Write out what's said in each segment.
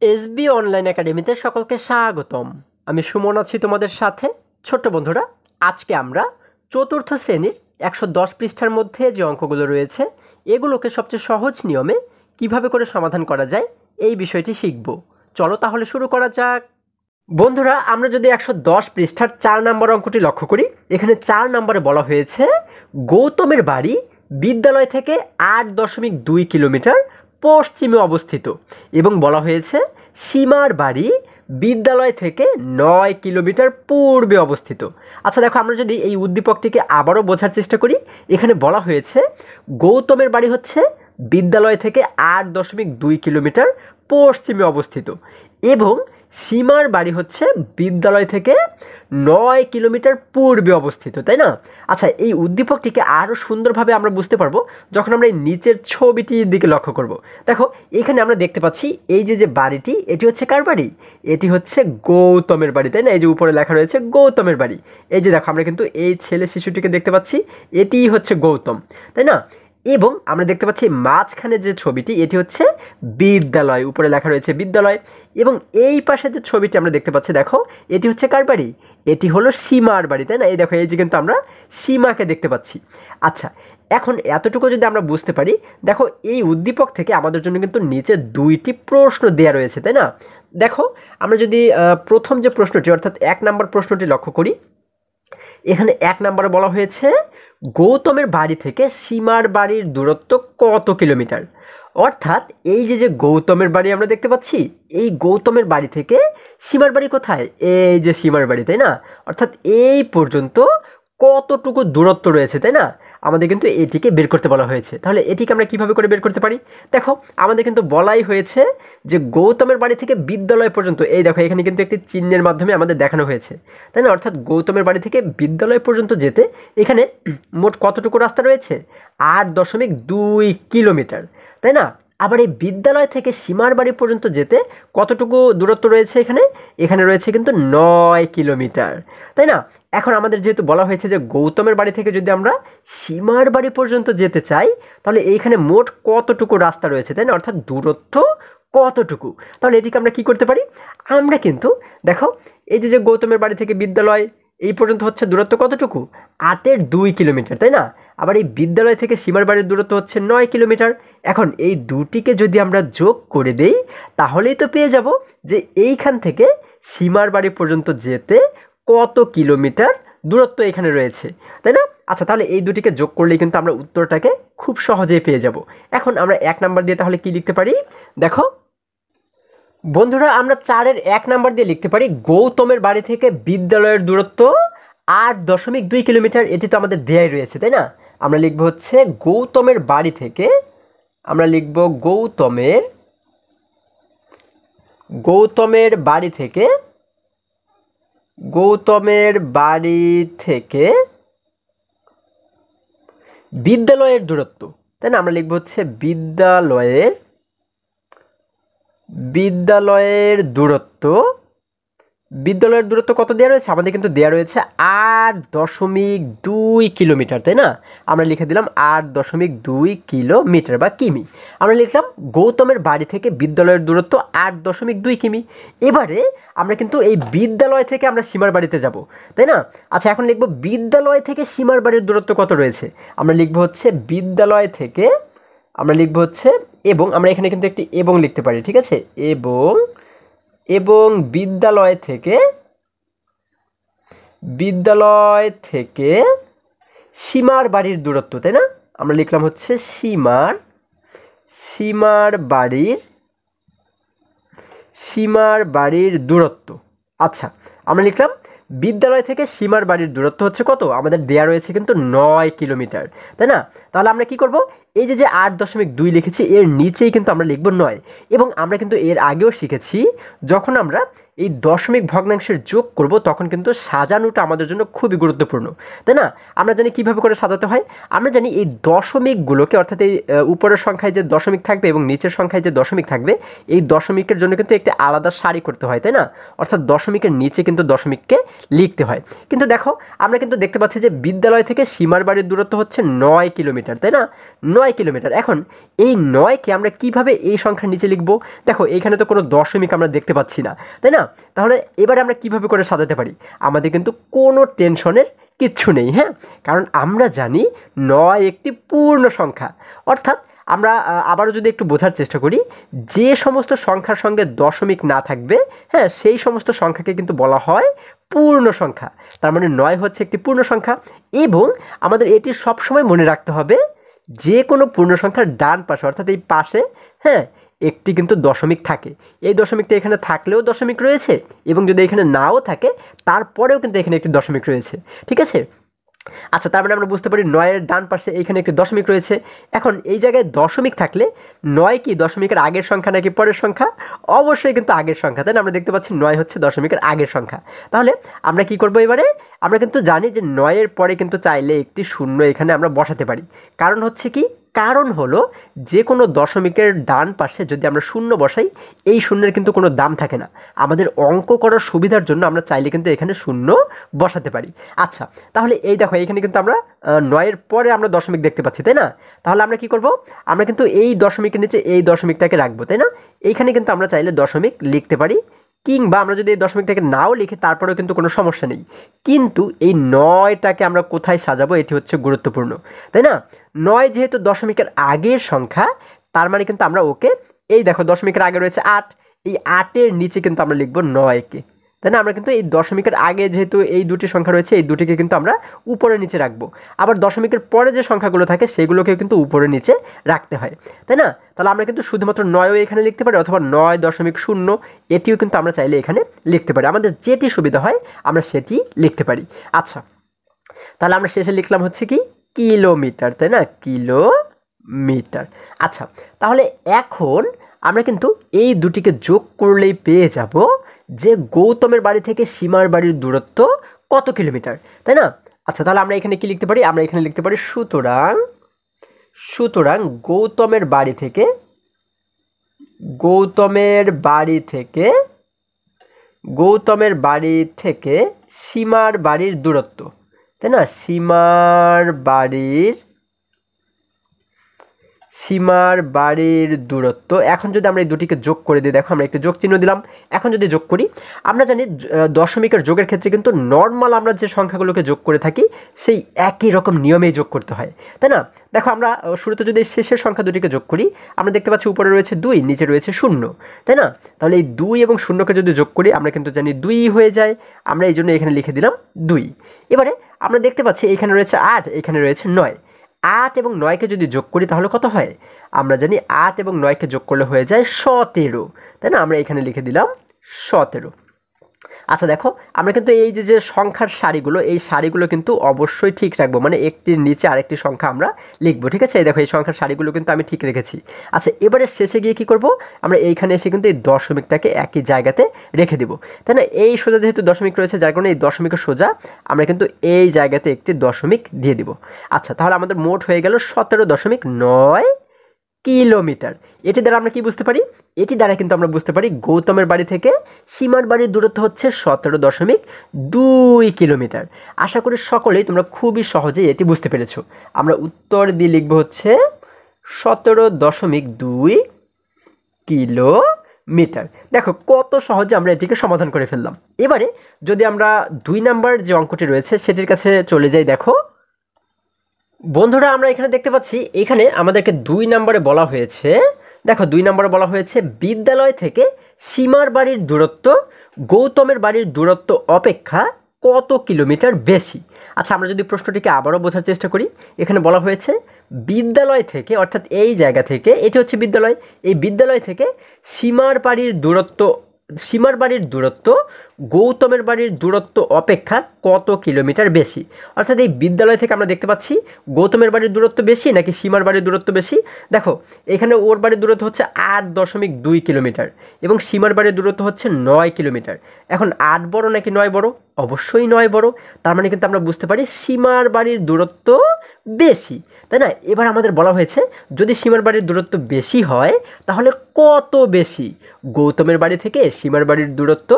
SB online একাডেমিতে সকলকে স্বাগতম। আমি সুমন আছি তোমাদের সাথে। ছোট্ট বন্ধুরা, আজকে আমরা চতুর্থ শ্রেণীর 110 পৃষ্ঠার মধ্যে যে অঙ্কগুলো রয়েছে এগুলোকে সবচেয়ে সহজ নিয়মে কিভাবে করে সমাধান করা যায় এই বিষয়টি শিখব। চলো তাহলে শুরু করা যাক। বন্ধুরা, আমরা যদি 110 পৃষ্ঠার 4 নম্বর অঙ্কটি লক্ষ্য করি, এখানে 4 নম্বরে বলা হয়েছে গৌতমের বাড়ি বিদ্যালয় থেকে 8.2 কিলোমিটার পশ্চিমে অবস্থিত এবং বলা হয়েছে সীমার বাড়ি বিদ্যালয় থেকে 9 কিলোমিটার পূর্বে অবস্থিত। আচ্ছা দেখো, আমরা যদি এই উদ্দীপকটিকে আবারও বোঝার চেষ্টা করি, এখানে বলা হয়েছে গৌতমের বাড়ি হচ্ছে বিদ্যালয় থেকে 8.2 কিলোমিটার পশ্চিমে অবস্থিত এবং সীমার বাড়ি হচ্ছে বিদ্যালয় থেকে 9 কিলোমিটার পূর্বে অবস্থিত, তাই না? আচ্ছা, এই উদ্দীপকটিকে আরও সুন্দরভাবে আমরা বুঝতে পারবো যখন আমরা এই নিচের ছবিটির দিকে লক্ষ্য করব। দেখো, এখানে আমরা দেখতে পাচ্ছি এই যে বাড়িটি, এটি হচ্ছে কার বাড়ি? এটি হচ্ছে গৌতমের বাড়ি, তাই না? এই যে উপরে লেখা রয়েছে গৌতমের বাড়ি। এই যে দেখো, আমরা কিন্তু এই ছেলে শিশুটিকে দেখতে পাচ্ছি, এটিই হচ্ছে গৌতম, তাই না? এবং আমরা দেখতে পাচ্ছি মাঝখানে যে ছবিটি, এটি হচ্ছে বিদ্যালয়, উপরে লেখা রয়েছে বিদ্যালয়। এবং এই পাশে যে ছবিটি আমরা দেখতে পাচ্ছি, দেখো এটি হচ্ছে কার বাড়ি? এটি হলো সীমার বাড়ি, তাই না? এই দেখো, এই যে কিন্তু আমরা সীমাকে দেখতে পাচ্ছি। আচ্ছা, এখন এতটুকু যদি আমরা বুঝতে পারি, দেখো এই উদ্দীপক থেকে আমাদের জন্য কিন্তু নিচে 2টি প্রশ্ন দেওয়া রয়েছে, তাই না? দেখো, আমরা যদি প্রথম যে প্রশ্নটি অর্থাৎ 1 নম্বর প্রশ্নটি লক্ষ্য করি, এখানে 1 নম্বরে বলা হয়েছে গৌতমের বাড়ি থেকে সীমার বাড়ির দূরত্ব কত কিলোমিটার। অর্থাৎ এই যে গৌতমের বাড়ি আমরা দেখতে পাচ্ছি, এই গৌতমের বাড়ি থেকে সীমার বাড়ি কোথায়? এই যে সীমার বাড়ি, তাই না? অর্থাৎ এই পর্যন্ত কতটুকু দূরত্ব রয়েছে, তাই না? আমাদের কিন্তু এটিকে বের করতে বলা হয়েছে। তাহলে এটিকে আমরা কিভাবে করে বের করতে পারি? দেখো, আমাদের কিন্তু বলাই হয়েছে যে গৌতমের বাড়ি থেকে বিদ্যালয় পর্যন্ত, এই দেখো এখানে কিন্তু একটি চিহ্নের মাধ্যমে আমাদের দেখানো হয়েছে, তাই না? অর্থাৎ গৌতমের বাড়ি থেকে বিদ্যালয় পর্যন্ত যেতে এখানে মোট কতটুকু রাস্তা রয়েছে? 8.2 কিলোমিটার, তাই না? আবার এই বিদ্যালয় থেকে সীমার বাড়ি পর্যন্ত যেতে কতটুকু দূরত্ব রয়েছে? এখানে রয়েছে কিন্তু 9 কিলোমিটার, তাই না? এখন আমাদের যেহেতু বলা হয়েছে যে গৌতমের বাড়ি থেকে যদি আমরা সীমার বাড়ি পর্যন্ত যেতে চাই, তাহলে এইখানে মোট কতটুকু রাস্তা রয়েছে, তাই না? অর্থাৎ দূরত্ব কতটুকু। তাহলে এটিকে আমরা কি করতে পারি? আমরা কিন্তু দেখো, এই যে গৌতমের বাড়ি থেকে বিদ্যালয় এই পর্যন্ত হচ্ছে দূরত্ব কতটুকু? 8.2 কিলোমিটার, তাই না? আবার এই বিদ্যালয় থেকে সীমার বাড়ির দূরত্ব হচ্ছে 9 কিলোমিটার। এখন এই দুটিকে যদি আমরা যোগ করে দেই, তাহলেই তো পেয়ে যাব যে এইখান থেকে সীমার বাড়ি পর্যন্ত যেতে কত কিলোমিটার দূরত্ব এখানে রয়েছে, তাই না? আচ্ছা, তাহলে এই দুটিকে যোগ করলেই কিন্তু আমরা উত্তরটাকে খুব সহজেই পেয়ে যাব। এখন আমরা 1 নাম্বার দিয়ে তাহলে কি লিখতে পারি? দেখো বন্ধুরা, আমরা 4-এর 1 নাম্বার দিয়ে লিখতে পারি গৌতমের বাড়ি থেকে বিদ্যালয়ের দূরত্ব 8.2 কিলোমিটার। এটি তো আমাদের দেয়াই রয়েছে, তাই না? আমরা লিখব হচ্ছে গৌতমের বাড়ি থেকে, আমরা লিখব গৌতমের বাড়ি থেকে বিদ্যালয়ের দূরত্ব, তাই না? আমরা লিখব হচ্ছে বিদ্যালয়ের দূরত্ব কত দেওয়া রয়েছে? আমাদের কিন্তু দেওয়া রয়েছে 8.2 কিলোমিটার, তাই না? আমরা লিখে দিলাম 8.2 কিলোমিটার বা কিমি। আমরা লিখলাম গৌতমের বাড়ি থেকে বিদ্যালয়ের দূরত্ব 8.2 কিমি। এবারে আমরা কিন্তু এই বিদ্যালয় থেকে আমরা সীমার বাড়িতে যাব, তাই না? আচ্ছা, এখন লিখব বিদ্যালয় থেকে সীমার বাড়ির দূরত্ব কত রয়েছে। আমরা লিখব হচ্ছে বিদ্যালয় থেকে, আমরা লিখব হচ্ছে এবং, আমরা এখানে কিন্তু একটি এবং লিখতে পারি, ঠিক আছে? এবং বিদ্যালয় থেকে সীমার বাড়ির দূরত্ব, তাই না? আমরা লিখলাম হচ্ছে সীমার বাড়ির দূরত্ব। আচ্ছা, আমরা লিখলাম বিদ্যালয় থেকে সীমার বাড়ির দূরত্ব হচ্ছে কত? আমাদের দেয়া রয়েছে কিন্তু 9 কিলোমিটার, তাই না? তাহলে আমরা কি করব? এই যে 8.2 লিখেছি, এর নিচেই কিন্তু আমরা লিখব 9। এবং আমরা কিন্তু এর আগেও শিখেছি, যখন আমরা এই দশমিক ভগ্নাংশের যোগ করব তখন কিন্তু সাজানোটা আমাদের জন্য খুবই গুরুত্বপূর্ণ, তাই না? আমরা জানি কিভাবে করে সাজাতে হয়। আমরা জানি এই দশমিকগুলোকে, অর্থাৎ এই উপরের সংখ্যায় যে দশমিক থাকবে এবং নিচের সংখ্যায় যে দশমিক থাকবে, এই দশমিকের জন্য কিন্তু একটি আলাদা সারি করতে হয়, তাই না? অর্থাৎ দশমিকের নিচে কিন্তু দশমিককে লিখতে হয়। কিন্তু দেখো, আমরা কিন্তু দেখতে পাচ্ছি যে বিদ্যালয় থেকে সীমার বাড়ির দূরত্ব হচ্ছে 9 কিলোমিটার, তাই না? 9 কিলোমিটার। এখন এই 9কে আমরা কিভাবে এই সংখ্যার নিচে লিখব? দেখো এইখানে তো কোনো দশমিক আমরা দেখতে পাচ্ছি না, তাই না? তাহলে এবারে আমরা কিভাবে করে সাজাতে পারি? আমাদের কিন্তু কোনো টেনশনের কিচ্ছু নেই, হ্যাঁ, কারণ আমরা জানি 9 একটি পূর্ণ সংখ্যা। অর্থাৎ আমরা আবারও যদি একটু বোঝার চেষ্টা করি, যে সমস্ত সংখ্যার সঙ্গে দশমিক না থাকবে, হ্যাঁ, সেই সমস্ত সংখ্যাকে কিন্তু বলা হয় পূর্ণ সংখ্যা। তার মানে 9 হচ্ছে একটি পূর্ণ সংখ্যা। এবং আমাদের এটি সবসময় মনে রাখতে হবে, যে কোনো পূর্ণ সংখ্যার ডান পাশে অর্থাৎ এই পাশে, হ্যাঁ, একটি কিন্তু দশমিক থাকে। এই দশমিকটা এখানে থাকলেও দশমিক রয়েছে, এবং যদি এখানে নাও থাকে তারপরেও কিন্তু এখানে একটি দশমিক রয়েছে, ঠিক আছে? আচ্ছা, তার মানে আমরা বুঝতে পারি 9-এর ডান পাশে এইখানে একটি দশমিক রয়েছে। এখন এই জায়গায় দশমিক থাকলে 9 কি দশমিকের আগের সংখ্যা নাকি পরের সংখ্যা? অবশ্যই কিন্তু আগের সংখ্যা, তাই না? আমরা দেখতে পাচ্ছি 9 হচ্ছে দশমিকের আগের সংখ্যা। তাহলে আমরা কি করব এবারে? আমরা কিন্তু জানি যে 9-এর পরে কিন্তু চাইলে একটি শূন্য এখানে আমরা বসাতে পারি। কারণ হচ্ছে কি? কারণ হলো যে কোনো দশমিকের ডান পাশে যদি আমরা শূন্য বসাই, এই শূন্যের কিন্তু কোনো দাম থাকে না। আমাদের অঙ্ক করার সুবিধার জন্য আমরা চাইলে কিন্তু এখানে শূন্য বসাতে পারি। আচ্ছা, তাহলে এই দেখো এখানে কিন্তু আমরা 9-এর পরে আমরা দশমিক দেখতে পাচ্ছি, তাই না? তাহলে আমরা কি করব? আমরা কিন্তু এই দশমিকের নিচে এই দশমিকটাকে রাখবো, তাই না? এইখানে কিন্তু আমরা চাইলে দশমিক লিখতে পারি, কিংবা আমরা যদি এই দশমিকটাকে নাও লিখি তারপরেও কিন্তু কোনো সমস্যা নেই। কিন্তু এই 9টাকে আমরা কোথায় সাজাবো এটি হচ্ছে গুরুত্বপূর্ণ, তাই না? 9 যেহেতু দশমিকের আগের সংখ্যা, তার মানে কিন্তু আমরা ওকে, এই দেখো দশমিকের আগে রয়েছে 8, এই 8-এর নিচে কিন্তু আমরা লিখবো 9কে, তাই না? আমরা কিন্তু এই দশমিকের আগে যেহেতু এই দুটি সংখ্যা রয়েছে, এই দুটিকে কিন্তু আমরা উপরে নিচে রাখবো। আবার দশমিকের পরে যে সংখ্যাগুলো থাকে সেগুলোকে কিন্তু উপরে নিচে রাখতে হয়, তাই না? তাহলে আমরা কিন্তু শুধুমাত্র 9ও এখানে লিখতে পারি, অথবা 9.0 এটিও কিন্তু আমরা চাইলে এখানে লিখতে পারি। আমাদের যেটি সুবিধা হয় আমরা সেটি লিখতে পারি। আচ্ছা, তাহলে আমরা শেষে লিখলাম হচ্ছে কি? কিলোমিটার, তাই না? কিলোমিটার। আচ্ছা, তাহলে এখন আমরা কিন্তু এই দুটিকে যোগ করলেই পেয়ে যাব যে গৌতমের বাড়ি থেকে সীমার বাড়ির দূরত্ব কত কিলোমিটার, তাই না? আচ্ছা, তাহলে আমরা এখানে কি লিখতে পারি? আমরা এখানে লিখতে পারি সুতরাং গৌতমের বাড়ি থেকে সীমার বাড়ির দূরত্ব, তাই না? সীমার বাড়ির দূরত্ব। এখন যদি আমরা এই দুটিকে যোগ করে দিই, দেখো আমরা একটু যোগ চিহ্ন দিলাম। এখন যদি যোগ করি, আমরা জানি দশমিকের যোগের ক্ষেত্রে কিন্তু নর্মাল আমরা যে সংখ্যাগুলোকে যোগ করে থাকি সেই একই রকম নিয়মেই যোগ করতে হয়, তাই না? দেখো আমরা শুরুতে যদি শেষের সংখ্যা দুটিকে যোগ করি, আমরা দেখতে পাচ্ছি উপরে রয়েছে 2, নিচে রয়েছে 0, তাই না? তাহলে এই 2 এবং 0কে যদি যোগ করি আমরা কিন্তু জানি 2 হয়ে যায়। আমরা এই জন্য এখানে লিখে দিলাম 2। এবারে আমরা দেখতে পাচ্ছি এখানে রয়েছে 8, এখানে রয়েছে 9। 8 এবং 9কে যদি যোগ করি তাহলে কত হয়? আমরা জানি 8 এবং 9কে যোগ করলে হয়ে যায় 17, তাই না? আমরা এখানে লিখে দিলাম 17। আচ্ছা, দেখো আমরা কিন্তু এই যে সংখ্যার সারিগুলো, এই সারিগুলো কিন্তু অবশ্যই ঠিক রাখবো, মানে একটির নিচে আরেকটি সংখ্যা আমরা লিখবো, ঠিক আছে? এই দেখো এই সংখ্যার সারিগুলো কিন্তু আমি ঠিক রেখেছি। আচ্ছা, এবারে শেষে গিয়ে কি করব? আমরা এইখানে এসে কিন্তু এই দশমিকটাকে একই জায়গাতে রেখে দিব, তাই না? এই সোজা যেহেতু দশমিক রয়েছে, যার কারণে এই দশমিকের সোজা আমরা কিন্তু এই জায়গাতে একটি দশমিক দিয়ে দিব। আচ্ছা, তাহলে আমাদের মোট হয়ে গেল 17.9 কিলোমিটার। এটি দ্বারা আমরা কি বুঝতে পারি? এটি দ্বারা কিন্তু আমরা বুঝতে পারি গৌতমের বাড়ি থেকে সীমার বাড়ির দূরত্ব হচ্ছে 17.2 কিলোমিটার। আশা করি সকলেই তোমরা খুবই সহজেই এটি বুঝতে পেরেছো। আমরা উত্তর দিয়ে লিখব হচ্ছে 17.2 কিলোমিটার। দেখো কত সহজে আমরা এটিকে সমাধান করে ফেললাম। এবারে যদি আমরা 2 নাম্বার যে অঙ্কটি রয়েছে সেটির কাছে চলে যাই, দেখো বন্ধুরা আমরা এখানে দেখতে পাচ্ছি এখানে আমাদেরকে 2 নম্বরে বলা হয়েছে, দেখো 2 নম্বরে বলা হয়েছে বিদ্যালয় থেকে সীমার বাড়ির দূরত্ব গৌতমের বাড়ির দূরত্ব অপেক্ষা কত কিলোমিটার বেশি। আচ্ছা, আমরা যদি প্রশ্নটিকে আবারও বোঝার চেষ্টা করি, এখানে বলা হয়েছে বিদ্যালয় থেকে, অর্থাৎ এই জায়গা থেকে, এটি হচ্ছে বিদ্যালয়, এই বিদ্যালয় থেকে সীমার বাড়ির দূরত্ব গৌতমের বাড়ির দূরত্ব অপেক্ষা কত কিলোমিটার বেশি। অর্থাৎ এই বিদ্যালয় থেকে আমরা দেখতে পাচ্ছি গৌতমের বাড়ির দূরত্ব বেশি নাকি সীমার বাড়ির দূরত্ব বেশি। দেখো এখানে ওর বাড়ির দূরত্ব হচ্ছে 8.2 কিলোমিটার এবং সীমার বাড়ির দূরত্ব হচ্ছে 9 কিলোমিটার। এখন 8 বড় নাকি 9 বড়? অবশ্যই 9 বড়। তার মানে কিন্তু আমরা বুঝতে পারি সীমার বাড়ির দূরত্ব বেশি, তাই না? এবার আমাদের বলা হয়েছে যদি সীমার বাড়ির দূরত্ব বেশি হয় তাহলে কত বেশি? গৌতমের বাড়ি থেকে সীমার বাড়ির দূরত্ব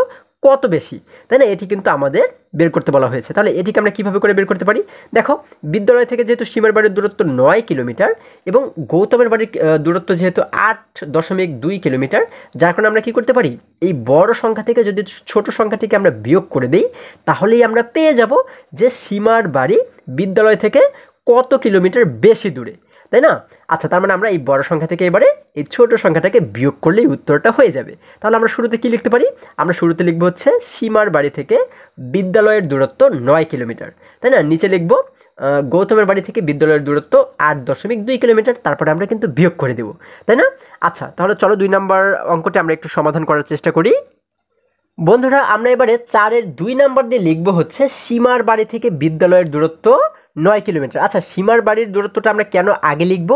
কত বেশি, তাই না? এটি কিন্তু আমাদের বের করতে বলা হয়েছে। তাহলে এটিকে আমরা কীভাবে করে বের করতে পারি? দেখো, বিদ্যালয় থেকে যেহেতু সীমার বাড়ির দূরত্ব 9 কিলোমিটার এবং গৌতমের বাড়ির দূরত্ব যেহেতু 8.2 কিলোমিটার, যার কারণে আমরা কী করতে পারি, এই বড় সংখ্যা থেকে যদি ছোট সংখ্যাটিকে আমরা বিয়োগ করে দিই, তাহলেই আমরা পেয়ে যাব যে সীমার বাড়ি বিদ্যালয় থেকে কত কিলোমিটার বেশি দূরে, তাই না? আচ্ছা, তার মানে আমরা এই বড় সংখ্যা থেকে এবারে এই ছোট সংখ্যাটাকে বিয়োগ করলেই উত্তরটা হয়ে যাবে। তাহলে আমরা শুরুতে কি লিখতে পারি? আমরা শুরুতে লিখব হচ্ছে সীমার বাড়ি থেকে বিদ্যালয়ের দূরত্ব 9 কিলোমিটার, তাই না? নিচে লিখব গৌতমের বাড়ি থেকে বিদ্যালয়ের দূরত্ব 8.2 কিলোমিটার, তারপরে আমরা কিন্তু বিয়োগ করে দেব, তাই না? আচ্ছা, তাহলে চলো 2 নম্বর অঙ্কটি আমরা একটু সমাধান করার চেষ্টা করি। বন্ধুরা, আমরা এবারে 4-এর 2 নাম্বার দিয়ে লিখব হচ্ছে সীমার বাড়ি থেকে বিদ্যালয়ের দূরত্ব 9 কিলোমিটার। আচ্ছা, সীমার বাড়ির দূরত্বটা আমরা কেন আগে লিখব?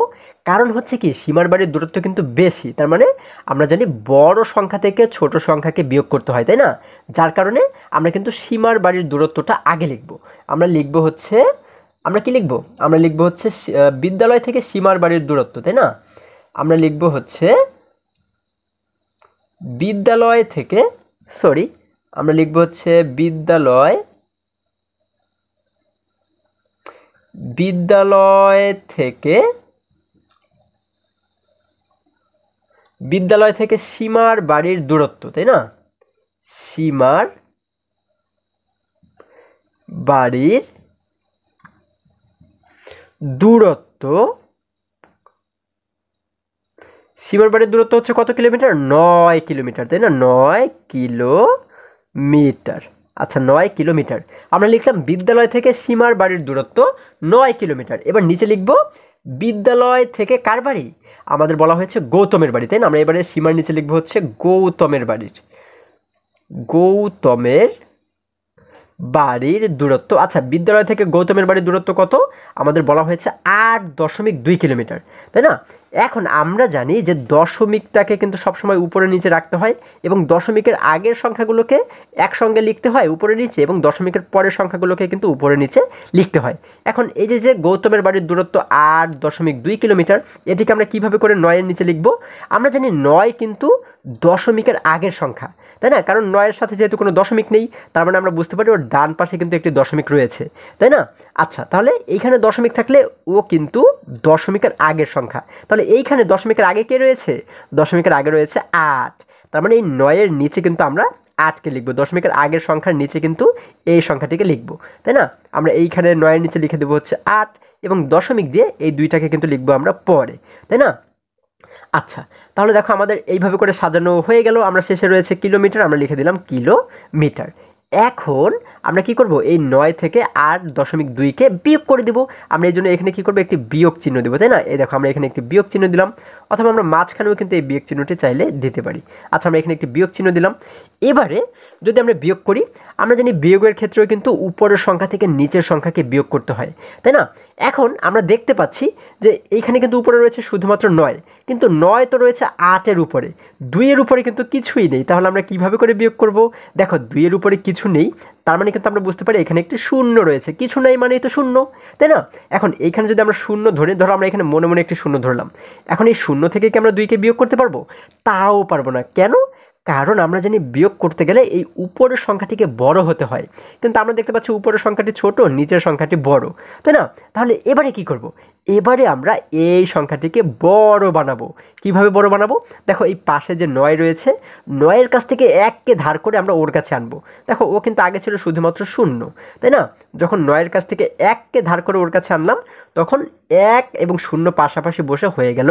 কারণ হচ্ছে কি, সীমার বাড়ির দূরত্ব কিন্তু বেশি, তার মানে আমরা জানি বড় সংখ্যা থেকে ছোট সংখ্যাকে বিয়োগ করতে হয়, তাই না? যার কারণে আমরা কিন্তু সীমার বাড়ির দূরত্বটা আগে লিখব। আমরা লিখব হচ্ছে, আমরা কি লিখব? আমরা লিখব হচ্ছে বিদ্যালয় থেকে সীমার বাড়ির দূরত্ব, তাই না? আমরা লিখব হচ্ছে বিদ্যালয় থেকে, আমরা লিখব হচ্ছে বিদ্যালয় থেকে সীমার বাড়ির দূরত্ব, তাই না? সীমার বাড়ির দূরত্ব, সীমার বাড়ির দূরত্ব হচ্ছে কত কিলোমিটার? 9 কিলোমিটার, তাই না? 9 কিলোমিটার। আচ্ছা, 9 কিলোমিটার আমরা লিখলাম। বিদ্যালয় থেকে সীমার বাড়ির দূরত্ব 9 কিলোমিটার। এবার নিচে লিখব বিদ্যালয় থেকে কার বাড়ি? আমাদের বলা হয়েছে গৌতমের বাড়ি, তাই না? আমরা এবারে সীমার নিচে লিখব হচ্ছে গৌতমের বাড়ির দূরত্ব। আচ্ছা, বিদ্যালয় থেকে গৌতমের বাড়ির দূরত্ব কত? আমাদের বলা হয়েছে 8.2 কিলোমিটার, তাই না? এখন আমরা জানি যে দশমিকটাকে কিন্তু সবসময় উপরে নিচে রাখতে হয় এবং দশমিকের আগের সংখ্যাগুলোকে একসঙ্গে লিখতে হয় উপরে নিচে এবং দশমিকের পরের সংখ্যাগুলোকে কিন্তু উপরে নিচে লিখতে হয়। এখন এই যে গৌতমের বাড়ির দূরত্ব 8.2 কিলোমিটার, এটিকে আমরা কিভাবে করে 9-এর নিচে লিখব? আমরা জানি 9 কিন্তু দশমিকের আগের সংখ্যা, তাই না? কারণ 9-এর সাথে যেহেতু কোনো দশমিক নেই, তার মানে আমরা বুঝতে পারি ওর ডান পাশে কিন্তু একটি দশমিক রয়েছে, তাই না? আচ্ছা, তাহলে এইখানে দশমিক থাকলে ও কিন্তু দশমিকের আগের সংখ্যা। তাহলে এইখানে দশমিকের আগে কে রয়েছে? দশমিকের আগে রয়েছে 8। তার মানে এই 9-এর নিচে কিন্তু আমরা 8কে লিখব। দশমিকের আগের সংখ্যার নিচে কিন্তু এই সংখ্যাটিকে লিখব, তাই না? আমরা এইখানে 9-এর নিচে লিখে দেবো হচ্ছে 8 এবং দশমিক দিয়ে এই দুইটাকে কিন্তু লিখবো আমরা পরে, তাই না? আচ্ছা, তাহলে দেখো আমাদের এইভাবে করে সাজানো হয়ে গেল। আমরা শেষে রয়েছে কিলোমিটার, আমরা লিখে দিলাম কিলোমিটার। এখন আমরা কি করব? এই 9 থেকে 8.2কে বিয়োগ করে দেব। আমরা এই জন্য এখানে কি করব? একটি বিয়োগ চিহ্ন দেবো, তাই না? এই দেখো, আমরা এখানে একটি বিয়োগ চিহ্ন দিলাম, অথবা আমরা মাঝখানেও কিন্তু এই বিয়োগ চিহ্নটি চাইলে দিতে পারি। আচ্ছা, আমরা এখানে একটি বিয়োগ চিহ্ন দিলাম। এবারে যদি আমরা বিয়োগ করি, আমরা জানি বিয়োগের ক্ষেত্রেও কিন্তু উপরের সংখ্যা থেকে নিচের সংখ্যাকে বিয়োগ করতে হয়, তাই না? এখন আমরা দেখতে পাচ্ছি যে এইখানে কিন্তু উপরে রয়েছে শুধুমাত্র 9, কিন্তু 9 তো রয়েছে 8-এর উপরে, 2-এর উপরে কিন্তু কিছুই নেই। তাহলে আমরা কিভাবে করে বিয়োগ করব? দেখো, 2-এর উপরে কিছু নেই, তার মানে কিন্তু আমরা বুঝতে পারি এখানে একটি শূন্য রয়েছে। কিছু নেই মানেই তো শূন্য, তাই না? এখন এইখানে যদি আমরা শূন্য ধরো আমরা এখানে মনে মনে একটি শূন্য ধরলাম। এখন এই শূন্য থেকে কি আমরা 2কে বিয়োগ করতে পারবো? তাও পারবো না। কেন? কারণ আমরা জানি বিয়োগ করতে গেলে এই উপরের সংখ্যাটিকে বড় হতে হয়, কিন্তু আমরা দেখতে পাচ্ছি উপরের সংখ্যাটি ছোট, নিচের সংখ্যাটি বড়, তাই না? তাহলে এবারে কি করব? এবারে আমরা এই সংখ্যাটিকে বড় বানাবো। কিভাবে বড় বানাবো? দেখো, এই পাশে যে 9 রয়েছে, 9-এর কাছ থেকে 1কে ধার করে আমরা ওর কাছে আনবো। দেখো, ও কিন্তু আগে ছিল শুধুমাত্র 0, তাই না? যখন 9-এর কাছ থেকে 1কে ধার করে ওর কাছে আনলাম, তখন 1 এবং 0 পাশাপাশি বসে হয়ে গেল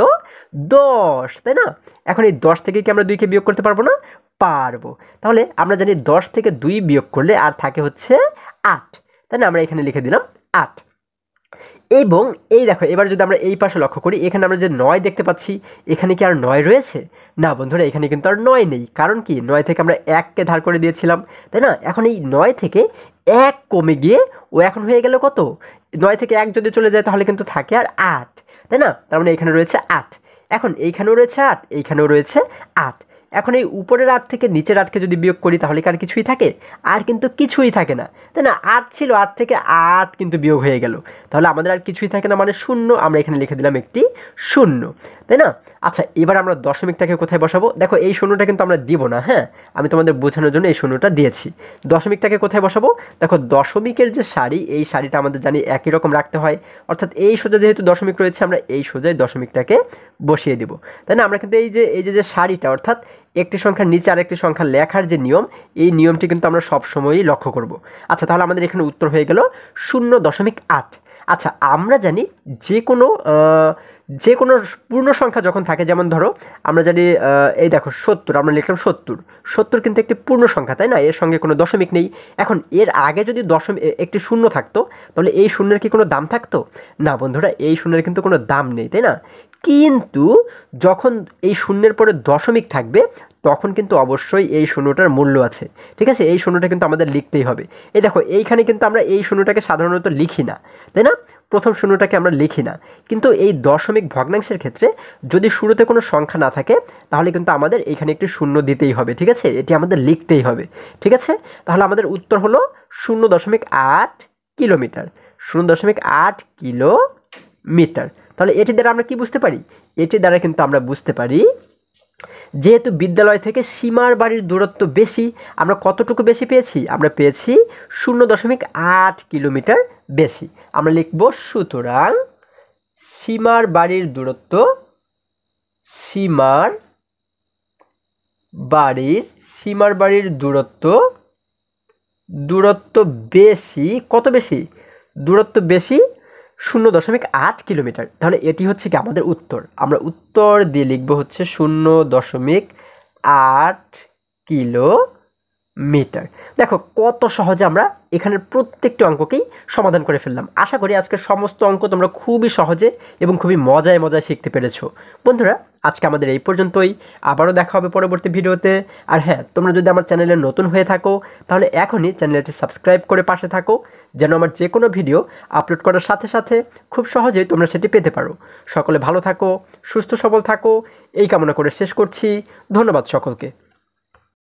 10, তাই না? এখন এই 10 থেকে কি আমরা 2কে বিয়োগ করতে পারবো না? পারবো। তাহলে আমরা জানি 10 থেকে 2 বিয়োগ করলে আর থাকে হচ্ছে 8, তাই না? আমরা এখানে লিখে দিলাম 8। এবং এই দেখো, এবার যদি আমরা এই পাশে লক্ষ্য করি, এখানে আমরা যে 9 দেখতে পাচ্ছি, এখানে কি আর 9 রয়েছে? না বন্ধুরা, এখানে কিন্তু আর 9 নেই। কারণ কি? 9 থেকে আমরা 1কে ধার করে দিয়েছিলাম, তাই না? এখন এই 9 থেকে 1 কমে গিয়ে ও এখন হয়ে গেল কত? 9 থেকে 1 যদি চলে যায় তাহলে কিন্তু থাকে আর 8, তাই না? তার মানে এখানে রয়েছে 8। এখন এইখানেও রয়েছে 8, এইখানেও রয়েছে 8। এখন এই উপরের 8 থেকে নিচের 8কে যদি বিয়োগ করি তাহলে কি আর কিছুই থাকে? আর কিন্তু কিছুই থাকে না, তাই না? 8 ছিল, 8 থেকে 8 কিন্তু বিয়োগ হয়ে গেল, তাহলে আমাদের আর কিছুই থাকে না, মানে শূন্য। আমরা এখানে লিখে দিলাম একটি শূন্য, তাই না? আচ্ছা, এবার আমরা দশমিকটাকে কোথায় বসাবো? দেখো এই শূন্যটা কিন্তু আমরা দিব না, হ্যাঁ, আমি তোমাদের বোঝানোর জন্য এই শূন্যটা দিয়েছি। দশমিকটাকে কোথায় বসাবো? দেখো দশমিকের যে সারি, এই সারিটা আমাদের জানি একই রকম রাখতে হয়, অর্থাৎ এই সোজা যেহেতু দশমিক রয়েছে, আমরা এই সোজাই দশমিকটাকে বসিয়ে দিব, তাই না? আমরা কিন্তু এই যে সারিটা, অর্থাৎ একটি সংখ্যার নিচে আরেকটি সংখ্যা লেখার যে নিয়ম, এই নিয়মটি কিন্তু আমরা সবসময়ই লক্ষ্য করব। আচ্ছা, তাহলে আমাদের এখানে উত্তর হয়ে গেল 0.8। আচ্ছা, আমরা জানি যে কোনো পূর্ণ সংখ্যা যখন থাকে, যেমন ধরো আমরা জানি এই দেখো 70, আমরা লিখলাম 70 কিন্তু একটি পূর্ণ সংখ্যা, তাই না? এর সঙ্গে কোনো দশমিক নেই। এখন এর আগে যদি একটি শূন্য থাকতো, তাহলে এই শূন্যের কি কোনো দাম থাকতো? না বন্ধুরা, এই শূন্যের কিন্তু কোনো দাম নেই, তাই না? কিন্তু যখন এই শূন্যের পরে দশমিক থাকবে, তখন কিন্তু অবশ্যই এই শূন্যটার মূল্য আছে, ঠিক আছে? এই শূন্যটা কিন্তু আমাদের লিখতেই হবে। এই দেখো এইখানে কিন্তু আমরা এই শূন্যটাকে সাধারণত লিখি না, তাই না? প্রথম শূন্যটাকে আমরা লিখি না, কিন্তু এই দশমিক ভগ্নাংশের ক্ষেত্রে যদি শুরুতে কোনো সংখ্যা না থাকে, তাহলে কিন্তু আমাদের এখানে একটি শূন্য দিতেই হবে, ঠিক আছে? এটি আমাদের লিখতেই হবে, ঠিক আছে? তাহলে আমাদের উত্তর হলো 0.8 কিলোমিটার, 0.8 কিলোমিটার। তাহলে এটি দ্বারা আমরা কি বুঝতে পারি? এটি দ্বারা কিন্তু আমরা বুঝতে পারি, যেহেতু বিদ্যালয় থেকে সীমার বাড়ির দূরত্ব বেশি, আমরা কতটুকু বেশি পেয়েছি? আমরা পেয়েছি 0.8 কিলোমিটার বেশি। আমরা লিখব সুতরাং সীমার বাড়ির দূরত্ব, সীমার বাড়ির দূরত্ব বেশি। কত বেশি? দূরত্ব বেশি 0.8 কিলোমিটার। তাহলে এটি হচ্ছে কি আমাদের উত্তর। আমরা উত্তর দিয়ে লিখব হচ্ছে 0.8 কিলোমিটার। দেখো কত সহজে আমরা এখানের প্রত্যেকটি অঙ্ককেই সমাধান করে ফেললাম। আশা করি আজকের সমস্ত অঙ্ক তোমরা খুবই সহজে এবং খুবই মজায় শিখতে পেরেছো। বন্ধুরা, আজকে আমাদের এই পর্যন্তই। আবারও দেখা হবে পরবর্তী ভিডিওতে। আর হ্যাঁ, তোমরা যদি আমার চ্যানেলে নতুন হয়ে থাকো, তাহলে এখনই চ্যানেলটি সাবস্ক্রাইব করে পাশে থাকো, যেন আমার যে কোনো ভিডিও আপলোড করার সাথে সাথে খুব সহজেই তোমরা সেটি পেতে পারো। সকলে ভালো থাকো, সুস্থ সবল থাকো, এই কামনা করে শেষ করছি। ধন্যবাদ সকলকে।